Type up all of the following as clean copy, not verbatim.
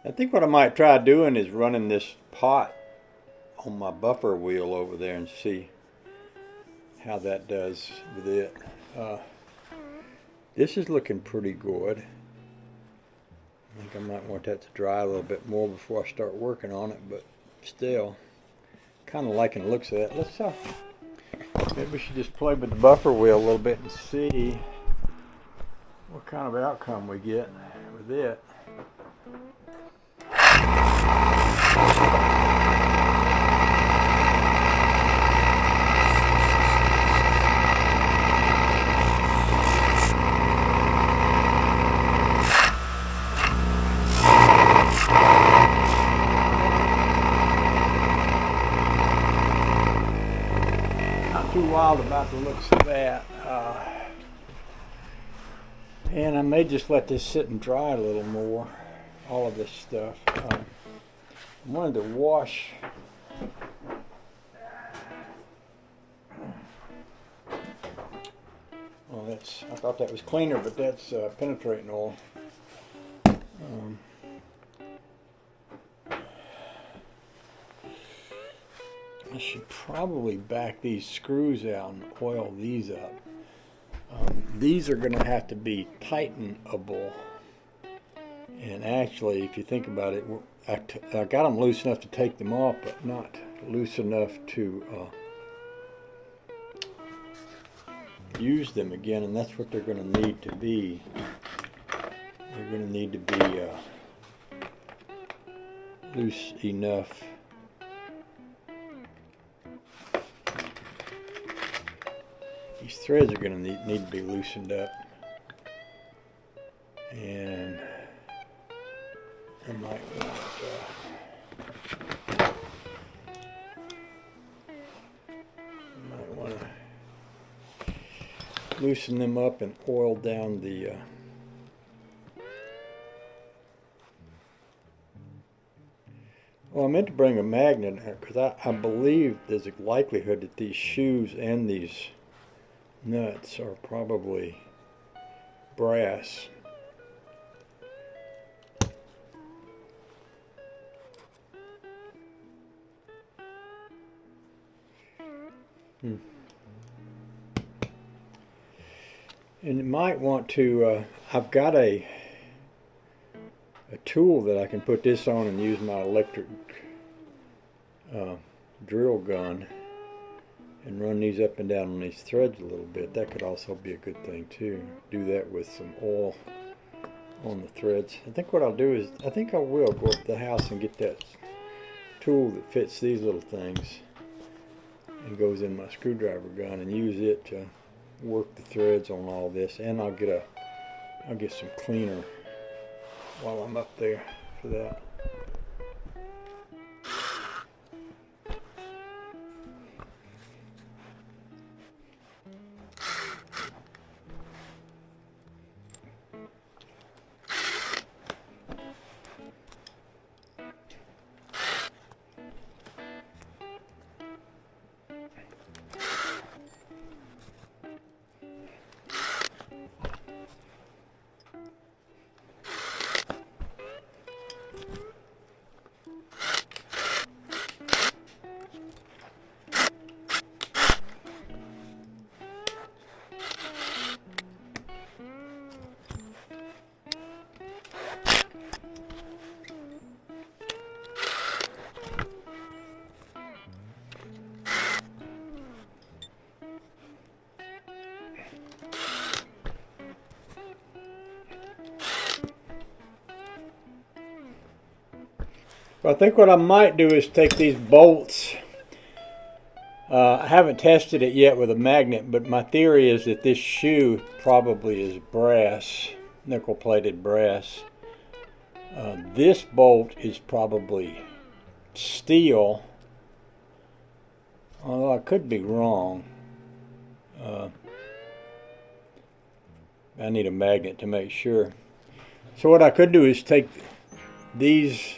I think what I might try doing is running this pot on my buffer wheel over there and see how that does with it. Uh, this is looking pretty good. I think I might want that to dry a little bit more before I start working on it, but still, kind of liking the looks of that. Maybe we should just play with the buffer wheel a little bit and see what kind of outcome we get with it. Too wild about the looks of that. And I may just let this sit and dry a little more, all of this stuff. I wanted to wash I thought that was cleaner, but that's penetrating oil. I should probably back these screws out and oil these up. These are going to have to be tightenable. And actually, if you think about it, I got them loose enough to take them off, but not loose enough to use them again. And that's what they're going to need to be. They're going to need to be loose enough. These threads are going to need to be loosened up, and I might want to loosen them up and oil down the well, I meant to bring a magnet because I believe there's a likelihood that these shoes and these nuts are probably brass. And you might want to, I've got a tool that I can put this on and use my electric drill gun and run these up and down on these threads a little bit. That could also be a good thing too. Do that with some oil on the threads. I think what I'll do is, I think I will go up to the house and get that tool that fits these little things and goes in my screwdriver gun and use it to work the threads on all this. And I'll get some cleaner while I'm up there for that. Well, I think what I might do is take these bolts. I haven't tested it yet with a magnet, but my theory is that this shoe probably is brass, nickel-plated brass. This bolt is probably steel, although I could be wrong. I need a magnet to make sure. So what I could do is take these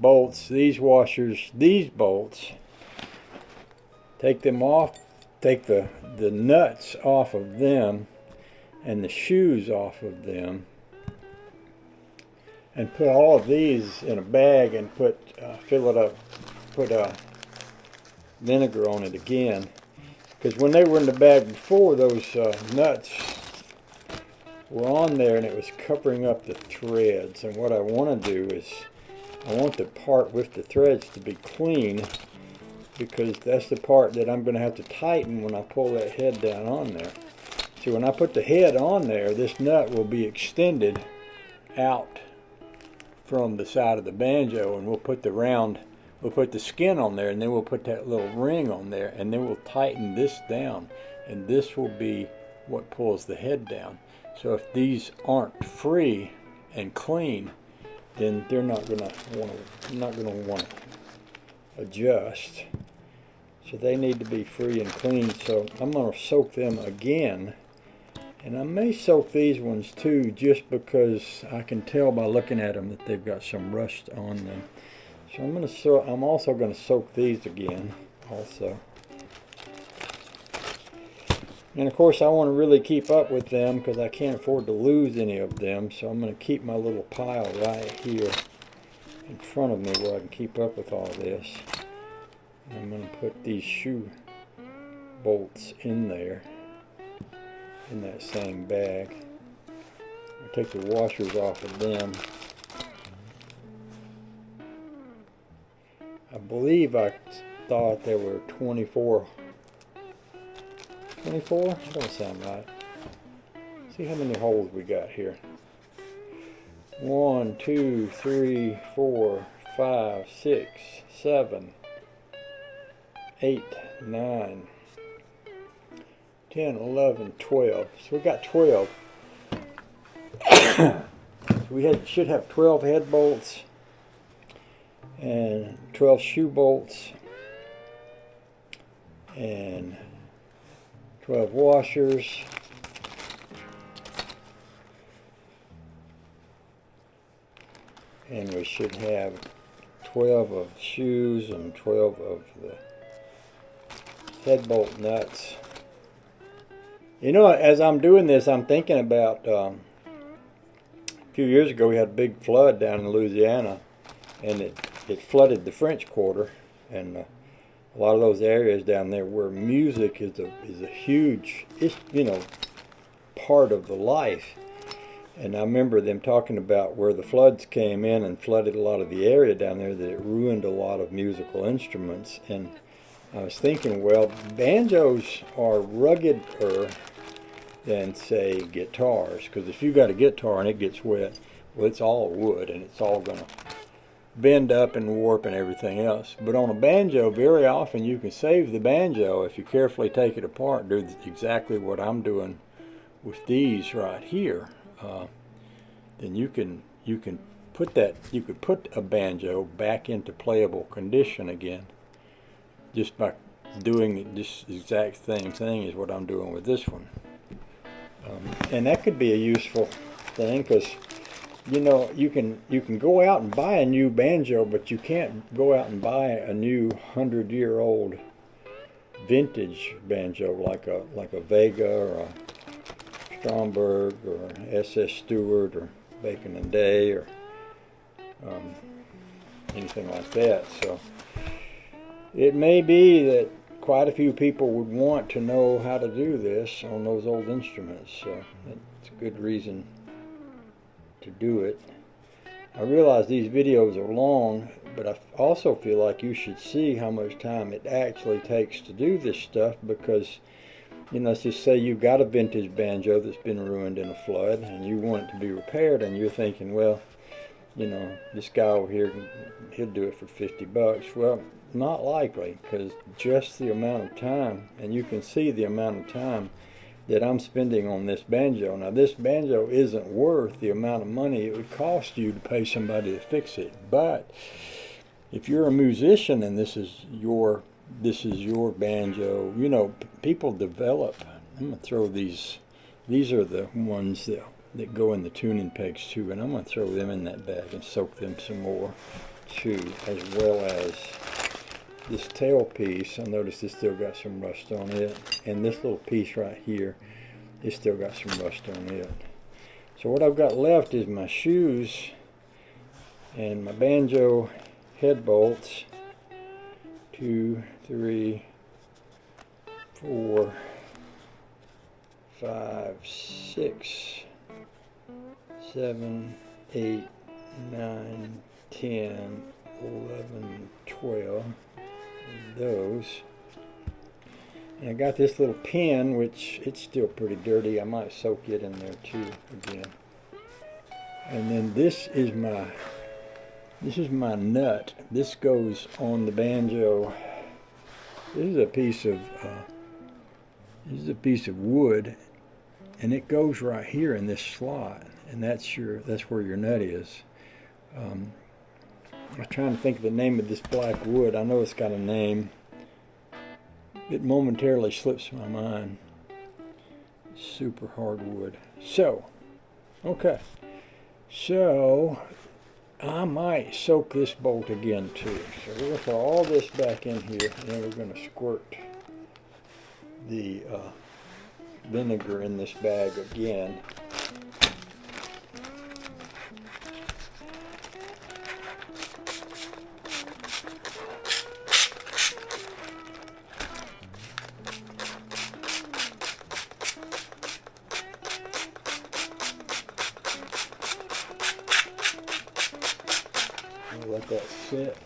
bolts, these washers, these bolts, take them off, take the nuts off of them and the shoes off of them, and put all of these in a bag and fill it up, put vinegar on it again. Because when they were in the bag before, those nuts were on there and it was covering up the threads. And what I want to do is I want the part with the threads to be clean, because that's the part that I'm going to have to tighten when I pull that head down on there. So when I put the head on there, this nut will be extended out from the side of the banjo, and we'll put the skin on there, and then we'll put that little ring on there, and then we'll tighten this down, and this will be what pulls the head down. So if these aren't free and clean, then they're not gonna want to adjust. So they need to be free and clean. So I'm gonna soak them again, and I may soak these ones too, just because I can tell by looking at them that they've got some rust on them. So I'm also gonna soak these again also. And of course I want to really keep up with them because I can't afford to lose any of them. So I'm going to keep my little pile right here in front of me where I can keep up with all this. And I'm going to put these shoe bolts in there, in that same bag. I'll take the washers off of them. I believe I thought there were 24. 24? That don't sound right. See how many holes we got here. 1, 2, 3, 4, 5, 6, 7, 8, 9, 10, 11, 12. So we got 12. So we should have 12 head bolts and 12 shoe bolts and 12 washers, and we should have 12 of shoes and 12 of the head bolt nuts. You know, as I'm doing this, I'm thinking about a few years ago we had a big flood down in Louisiana, and it flooded the French Quarter, and a lot of those areas down there where music is a huge, part of the life. And I remember them talking about where the floods came in and flooded a lot of the area down there, that it ruined a lot of musical instruments. And I was thinking, well, banjos are ruggeder than, say, guitars, because if you got a guitar and it gets wet, well, it's all wood and it's all gonna bend up and warp and everything else. But on a banjo, very often you can save the banjo if you carefully take it apart and do exactly what I'm doing with these right here. Then you can put a banjo back into playable condition again just by doing this exact same thing as what I'm doing with this one. And that could be a useful thing, because you know, you can go out and buy a new banjo, but you can't go out and buy a new 100-year-old vintage banjo like a Vega or a Stromberg or S.S. Stewart or Bacon and Day or anything like that. So it may be that quite a few people would want to know how to do this on those old instruments. So that's a good reason to do it. I realize these videos are long, but I also feel like you should see how much time it actually takes to do this stuff, because, you know, let's just say you've got a vintage banjo that's been ruined in a flood and you want it to be repaired, and you're thinking, well, you know, this guy over here, he'll do it for $50. Well, not likely, because just the amount of time, and you can see the amount of time that I'm spending on this banjo. Now, this banjo isn't worth the amount of money it would cost you to pay somebody to fix it. But if you're a musician and this is your banjo, you know, people develop. I'm gonna throw these are the ones that go in the tuning pegs too, and I'm gonna throw them in that bag and soak them some more too, as well as this tail piece. I noticed it's still got some rust on it, and this little piece right here, it's still got some rust on it. So what I've got left is my shoes, And my banjo head bolts, 2, 3, 4, 5, 6, 7, 8, 9, 10, 11, 12 of those. And I got this little pin, which it's still pretty dirty. I might soak it in there too again. And then this is my nut. This goes on the banjo. This is a piece of wood, and it goes right here in this slot, and that's where your nut is. I'm trying to think of the name of this black wood. I know it's got a name. It momentarily slips my mind. Super hard wood. So, okay. So, I might soak this bolt again too. So we're going to throw all this back in here, and then we're going to squirt the vinegar in this bag again. Let that sit.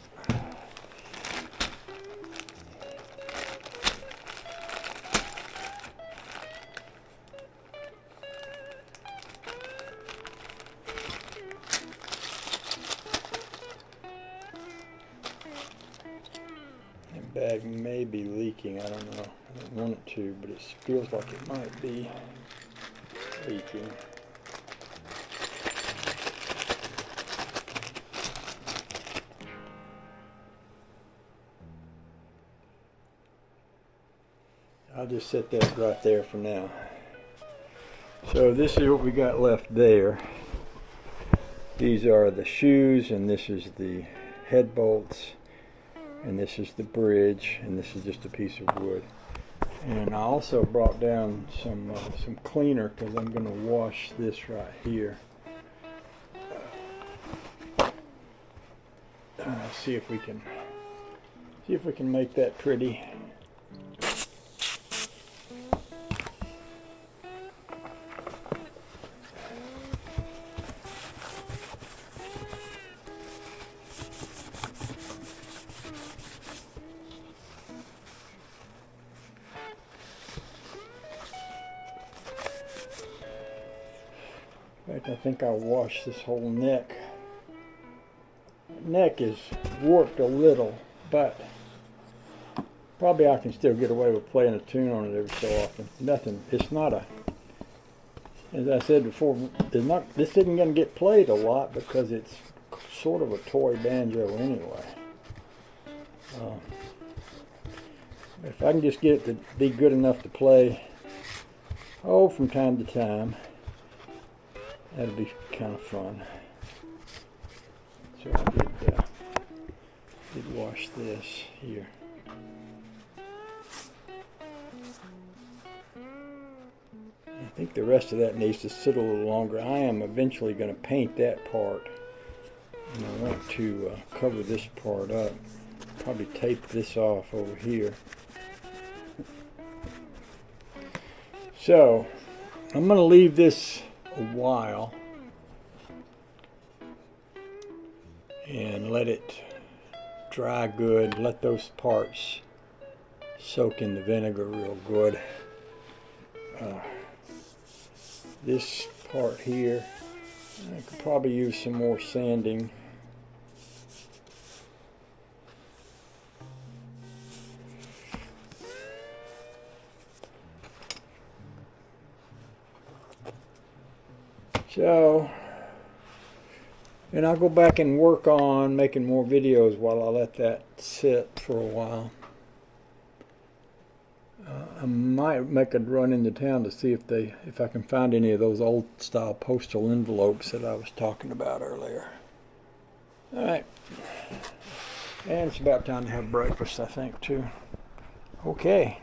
That bag may be leaking. I don't know. I don't want it to, but it feels like it might be leaking. I'll just set that right there for now. So this is what we got left there. These are the shoes, and this is the head bolts, and this is the bridge, and this is just a piece of wood. And I also brought down some cleaner, because I'm going to wash this right here. See if we can make that pretty. In fact, I think I'll wash this whole neck. The neck is warped a little, but probably I can still get away with playing a tune on it every so often. Nothing, it's not a, as I said before, this isn't going to get played a lot because it's sort of a toy banjo anyway. If I can just get it to be good enough to play, from time to time, that'll be kind of fun. So I did wash this here. I think the rest of that needs to sit a little longer. I am eventually going to paint that part, and I want to cover this part up. Probably tape this off over here. So I'm going to leave this a while and let it dry good. Let those parts soak in the vinegar real good. This part here, I could probably use some more sanding. So, and I'll go back and work on making more videos while I let that sit for a while. I might make a run into town to see if I can find any of those old style postal envelopes that I was talking about earlier. Alright. And it's about time to have breakfast, I think, too. Okay.